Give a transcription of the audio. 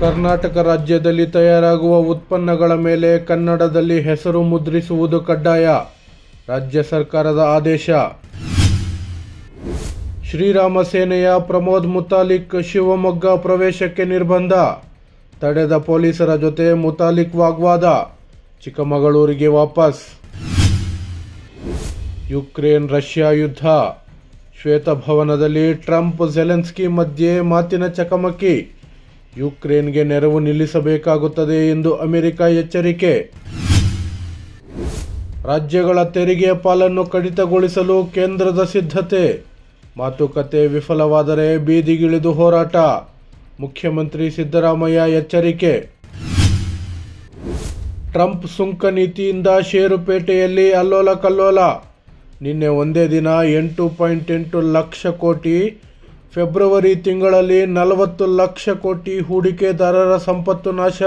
ಕರ್ನಾಟಕ ರಾಜ್ಯದಲ್ಲಿ ತಯಾರಾಗುವ ಉತ್ಪನ್ನಗಳ ಮೇಲೆ ಕನ್ನಡದಲ್ಲಿ ಹೆಸರು ಮುದ್ರಿಸುವುದು ಕಡ್ಡಾಯ. ರಾಜ್ಯ ಸರ್ಕಾರದ ಆದೇಶ. ಶ್ರೀರಾಮ ಸೇನೆಯ ಪ್ರಮೋದ್ ಮುತಾಲಿಕ್ ಶಿವಮೊಗ್ಗ ಪ್ರವೇಶಕ್ಕೆ ನಿರ್ಬಂಧ. ತಡೆದ ಪೊಲೀಸರ ಜೊತೆ ಮುತಾಲಿಕ್ ವಾಗ್ವಾದ. ಚಿಕ್ಕಮಗಳೂರಿಗೆ ವಾಪಸ್. ಯುಕ್ರೇನ್ ರಷ್ಯಾ ಯುದ್ಧ. ಶ್ವೇತಭವನದಲ್ಲಿ ಟ್ರಂಪ್ ಝೆಲೆನ್ಸ್ಕಿ ಮಧ್ಯೆ ಮಾತಿನ ಚಕಮಕಿ. ಯುಕ್ರೇನ್ಗೆ ನೆರವು ನಿಲ್ಲಿಸಬೇಕಾಗುತ್ತದೆ ಎಂದು ಅಮೆರಿಕ ಎಚ್ಚರಿಕೆ. ರಾಜ್ಯಗಳ ತೆರಿಗೆ ಪಾಲನ್ನು ಕಡಿತಗೊಳಿಸಲು ಕೇಂದ್ರದ ಸಿದ್ಧತೆ. ಮಾತುಕತೆ ವಿಫಲವಾದರೆ ಬೀದಿಗಿಳಿದು ಹೋರಾಟ. ಮುಖ್ಯಮಂತ್ರಿ ಸಿದ್ದರಾಮಯ್ಯ ಎಚ್ಚರಿಕೆ. ಟ್ರಂಪ್ ಸುಂಕ ನೀತಿಯಿಂದ ಷೇರುಪೇಟೆಯಲ್ಲಿ ಅಲ್ಲೋಲ ಕಲ್ಲೋಲ. ನಿನ್ನೆ ಒಂದೇ ದಿನ 8.8 ಲಕ್ಷ ಕೋಟಿ, ಫೆಬ್ರವರಿ ತಿಂಗಳಲ್ಲಿ 40 ಲಕ್ಷ ಕೋಟಿ ಹೂಡಿಕೆದಾರರ ಸಂಪತ್ತು ನಾಶ.